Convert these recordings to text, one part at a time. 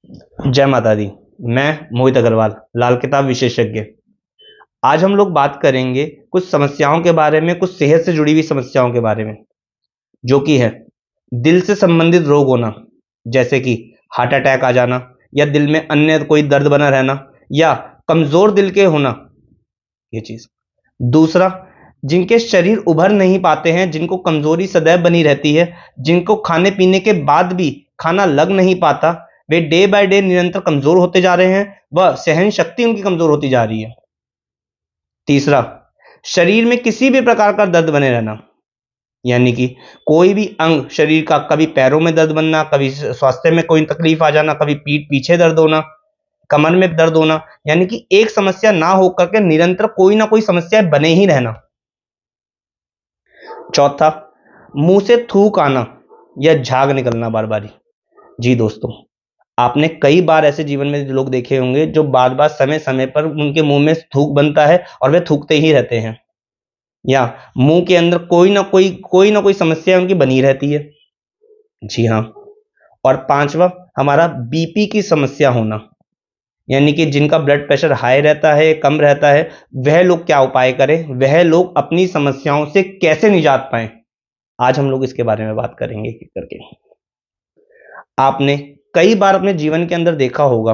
जय माता दी। मैं मोहित अग्रवाल, लाल किताब विशेषज्ञ। आज हम लोग बात करेंगे कुछ समस्याओं के बारे में, कुछ सेहत से जुड़ी हुई समस्याओं के बारे में, जो कि है दिल से संबंधित रोग होना, जैसे कि हार्ट अटैक आ जाना, या दिल में अन्य कोई दर्द बना रहना, या कमजोर दिल के होना, ये चीज। दूसरा, जिनके शरीर उभर नहीं पाते हैं, जिनको कमजोरी सदैव बनी रहती है, जिनको खाने पीने के बाद भी खाना लग नहीं पाता, वे डे बाय डे निरंतर कमजोर होते जा रहे हैं, वह सहन शक्ति उनकी कमजोर होती जा रही है। तीसरा, शरीर में किसी भी प्रकार का दर्द बने रहना, यानी कि कोई भी अंग शरीर का, कभी पैरों में दर्द बनना, कभी स्वास्थ्य में कोई तकलीफ आ जाना, कभी पीठ पीछे दर्द होना, कमर में दर्द होना, यानी कि एक समस्या ना होकर के निरंतर कोई ना कोई समस्या बने ही रहना। चौथा, मुंह से थूक आना या झाग निकलना बार बारी। जी दोस्तों, आपने कई बार ऐसे जीवन में लोग देखे होंगे जो बार बार समय समय पर उनके मुंह में थूक बनता है और वे थूकते ही रहते हैं, या मुंह के अंदर कोई ना कोई समस्या उनकी बनी रहती है। जी हाँ। और पांचवा, हमारा बीपी की समस्या होना, यानी कि जिनका ब्लड प्रेशर हाई रहता है, कम रहता है, वह लोग क्या उपाय करें, वह लोग अपनी समस्याओं से कैसे निजात पाएं, आज हम लोग इसके बारे में बात करेंगे एक एक करके। आपने कई बार अपने जीवन के अंदर देखा होगा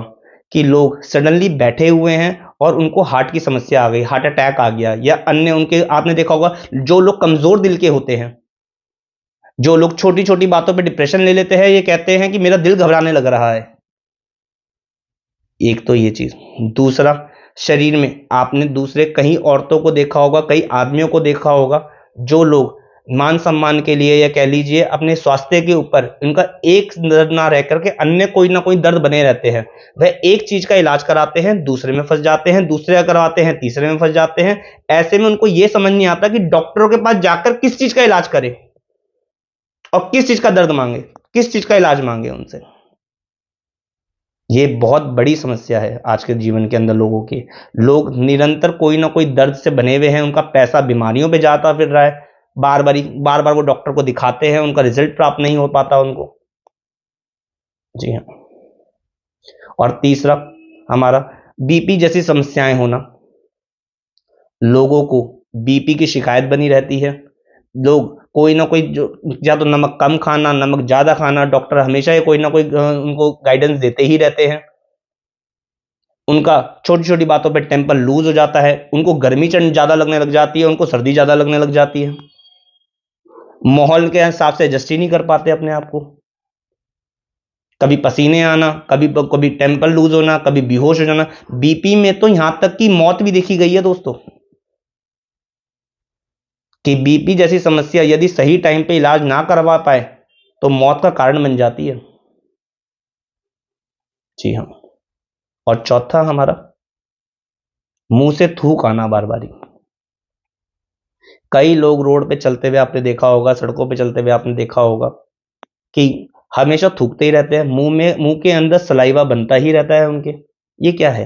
कि लोग सडनली बैठे हुए हैं और उनको हार्ट की समस्या आ गई, हार्ट अटैक आ गया, या अन्य उनके, आपने देखा होगा जो लोग कमजोर दिल के होते हैं, जो लोग छोटी छोटी बातों पे डिप्रेशन ले लेते हैं, ये कहते हैं कि मेरा दिल घबराने लग रहा है। एक तो ये चीज। दूसरा, शरीर में आपने दूसरे कई औरतों को देखा होगा, कई आदमियों को देखा होगा, जो लोग मान सम्मान के लिए, या कह लीजिए अपने स्वास्थ्य के ऊपर इनका एक दर्द ना रह करके अन्य कोई ना कोई दर्द बने रहते हैं। वह एक चीज का इलाज कराते हैं, दूसरे में फंस जाते हैं, दूसरे का करवाते हैं, तीसरे में फंस जाते हैं। ऐसे में उनको यह समझ नहीं आता कि डॉक्टरों के पास जाकर किस चीज का इलाज करें और किस चीज का दर्द मांगे, किस चीज का इलाज मांगे उनसे। ये बहुत बड़ी समस्या है आज के जीवन के अंदर लोगों की। लोग निरंतर कोई ना कोई दर्द से बने हुए हैं, उनका पैसा बीमारियों पे जाता फिर रहा है, बार बार वो डॉक्टर को दिखाते हैं, उनका रिजल्ट प्राप्त नहीं हो पाता उनको। जी हाँ। और तीसरा, हमारा बीपी जैसी समस्याएं होना, लोगों को बीपी की शिकायत बनी रहती है। लोग कोई ना कोई, जो या तो नमक कम खाना, नमक ज्यादा खाना, डॉक्टर हमेशा ही कोई ना कोई उनको गाइडेंस देते ही रहते हैं। उनका छोटी छोटी बातों पे टेम्पर लूज हो जाता है, उनको गर्मी चढ़ ज्यादा लगने लग जाती है, उनको सर्दी ज्यादा लगने लग जाती है, माहौल के हिसाब से एडजस्ट ही नहीं कर पाते अपने आप को। कभी पसीने आना, कभी कभी टेम्पर लूज होना, कभी बेहोश हो जाना। बीपी में तो यहां तक कि मौत भी देखी गई है दोस्तों, कि बीपी जैसी समस्या यदि सही टाइम पे इलाज ना करवा पाए तो मौत का कारण बन जाती है। जी हाँ। और चौथा, हमारा मुंह से थूक आना बार बारी। कई लोग रोड पे चलते हुए आपने देखा होगा, सड़कों पे चलते हुए आपने देखा होगा कि हमेशा थूकते ही रहते हैं, मुंह के अंदर सलाइवा बनता ही रहता है उनके। ये क्या है?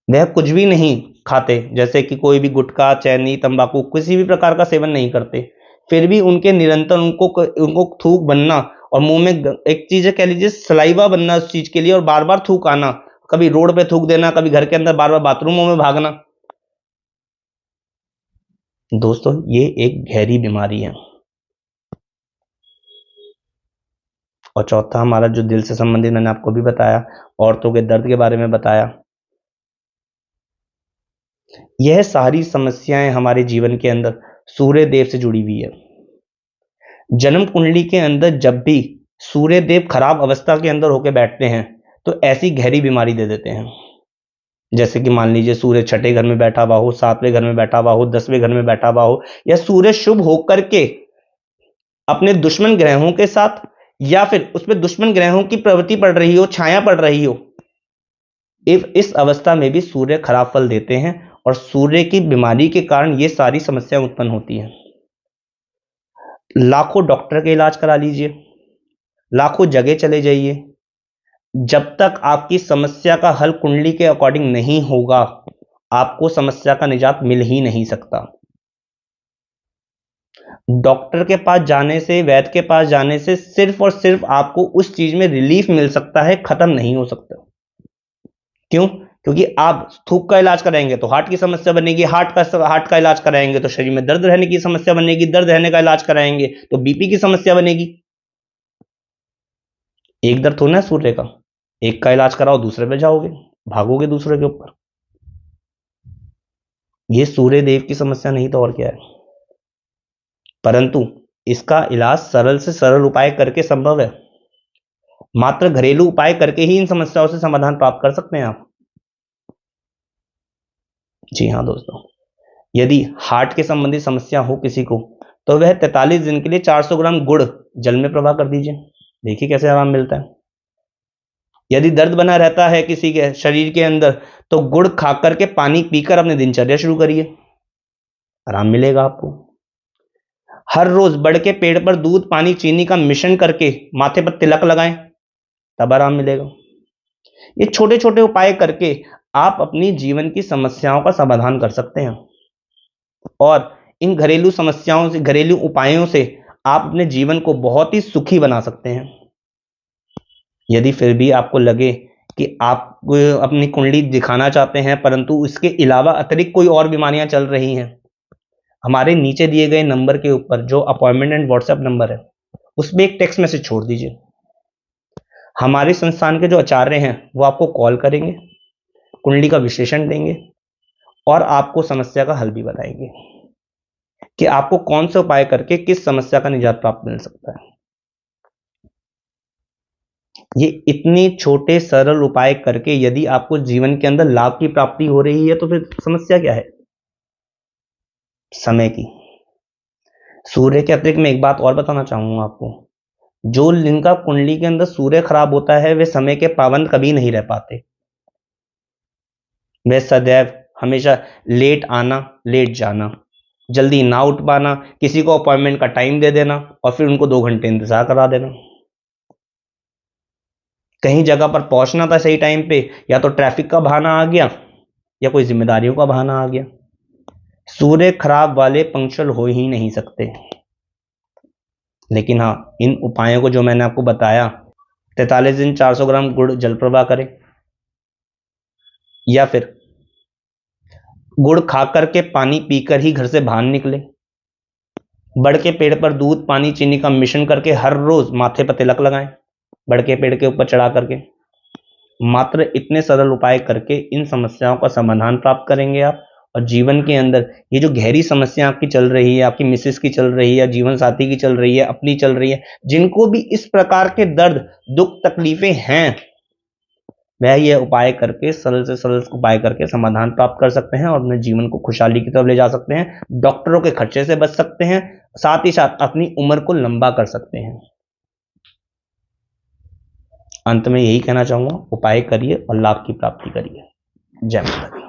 वह कुछ भी नहीं खाते, जैसे कि कोई भी गुटखा, चैनी, तंबाकू, किसी भी प्रकार का सेवन नहीं करते, फिर भी उनके निरंतर उनको उनको थूक बनना, और मुंह में एक चीज है, कह लीजिए सलाइवा बनना उस चीज के लिए, और बार बार थूक आना, कभी रोड पे थूक देना, कभी घर के अंदर बार बार बाथरूमों में भागना। दोस्तों, ये एक गहरी बीमारी है। और चौथा, हमारा जो दिल से संबंधित, मैंने आपको भी बताया, औरतों के दर्द के बारे में बताया। यह सारी समस्याएं हमारे जीवन के अंदर सूर्य देव से जुड़ी हुई है। जन्म कुंडली के अंदर जब भी सूर्य देव खराब अवस्था के अंदर होकर बैठते हैं तो ऐसी गहरी बीमारी दे देते हैं। जैसे कि मान लीजिए सूर्य छठे घर में बैठा हुआ हो, सातवें घर में बैठा हुआ हो, 10वें घर में बैठा हुआ हो, या सूर्य शुभ होकर के अपने दुश्मन ग्रहों के साथ, या फिर उसमें दुश्मन ग्रहों की प्रवृत्ति पड़ रही हो, छाया पड़ रही हो, इस अवस्था में भी सूर्य खराब फल देते हैं, और सूर्य की बीमारी के कारण ये सारी समस्याएं उत्पन्न होती हैं। लाखों डॉक्टर के इलाज करा लीजिए, लाखों जगह चले जाइए, जब तक आपकी समस्या का हल कुंडली के अकॉर्डिंग नहीं होगा, आपको समस्या का निजात मिल ही नहीं सकता। डॉक्टर के पास जाने से, वैद्य के पास जाने से सिर्फ और सिर्फ आपको उस चीज में रिलीफ मिल सकता है, खत्म नहीं हो सकता। क्यों? क्योंकि आप थूक का इलाज कराएंगे तो हार्ट की समस्या बनेगी, हार्ट का इलाज कराएंगे तो शरीर में दर्द रहने की समस्या बनेगी, दर्द रहने का इलाज कराएंगे तो बीपी की समस्या बनेगी। एक दर्द होना है सूर्य का, एक का इलाज कराओ दूसरे पे जाओगे, भागोगे दूसरे के ऊपर। ये सूर्य देव की समस्या नहीं तो और क्या है। परंतु इसका इलाज सरल से सरल उपाय करके संभव है। मात्र घरेलू उपाय करके ही इन समस्याओं से समाधान प्राप्त कर सकते हैं आप। जी हाँ दोस्तों, यदि हार्ट के संबंधित समस्या हो किसी को तो वह 43 दिन के लिए 400 ग्राम गुड़ जल में प्रवाह कर दीजिए, देखिए कैसे आराम मिलता है। यदि दर्द बना रहता है किसी के शरीर के अंदर तो गुड़ खाकर के पानी पीकर अपनी दिनचर्या शुरू करिए, आराम मिलेगा आपको। हर रोज बड़ के पेड़ पर दूध पानी चीनी का मिश्रण करके माथे पर तिलक लगाएं, तब आराम मिलेगा। ये छोटे छोटे उपाय करके आप अपनी जीवन की समस्याओं का समाधान कर सकते हैं और इन घरेलू समस्याओं से, घरेलू उपायों से आप अपने जीवन को बहुत ही सुखी बना सकते हैं। यदि फिर भी आपको लगे कि आप अपनी कुंडली दिखाना चाहते हैं परंतु इसके अलावा अतिरिक्त कोई और बीमारियां चल रही हैं, हमारे नीचे दिए गए नंबर के ऊपर जो अपॉइंटमेंट एंड व्हाट्सएप नंबर है उसमें एक टेक्स्ट मैसेज छोड़ दीजिए। हमारे संस्थान के जो आचार्य हैं वो आपको कॉल करेंगे, कुंडली का विश्लेषण देंगे और आपको समस्या का हल भी बताएंगे कि आपको कौन से उपाय करके किस समस्या का निजात प्राप्त मिल सकता है। ये इतने छोटे सरल उपाय करके यदि आपको जीवन के अंदर लाभ की प्राप्ति हो रही है तो फिर समस्या क्या है? समय की। सूर्य के अतिरिक्त मैं एक बात और बताना चाहूंगा आपको, जो जिनका कुंडली के अंदर सूर्य खराब होता है वे समय के पाबंद कभी नहीं रह पाते। वे सदैव हमेशा लेट आना लेट जाना, जल्दी ना उठ पाना, किसी को अपॉइंटमेंट का टाइम दे देना और फिर उनको 2 घंटे इंतजार करा देना। कहीं जगह पर पहुंचना था सही टाइम पे, या तो ट्रैफिक का बहाना आ गया या कोई जिम्मेदारियों का बहाना आ गया। सूर्य खराब वाले पंक्चुअल हो ही नहीं सकते। लेकिन हाँ, इन उपायों को जो मैंने आपको बताया, 43 दिन 400 ग्राम गुड़ जल प्रवाह करें या फिर गुड़ खा करके पानी पीकर ही घर से बाहर निकले, बड़ के पेड़ पर दूध पानी चीनी का मिश्रण करके हर रोज माथे पर तिलक लगाएं, बड़ के पेड़ के ऊपर चढ़ा करके। मात्र इतने सरल उपाय करके इन समस्याओं का समाधान प्राप्त करेंगे आप और जीवन के अंदर ये जो गहरी समस्या आपकी चल रही है, आपकी मिसेस की चल रही है, जीवन साथी की चल रही है, अपनी चल रही है, जिनको भी इस प्रकार के दर्द दुख तकलीफें हैं, वह ये उपाय करके सरल से सरल उपाय करके समाधान प्राप्त कर सकते हैं और अपने जीवन को खुशहाली की तरफ ले जा सकते हैं, डॉक्टरों के खर्चे से बच सकते हैं, साथ ही साथ अपनी उम्र को लंबा कर सकते हैं। अंत में यही कहना चाहूंगा, उपाय करिए और लाभ की प्राप्ति करिए। जय माता दी।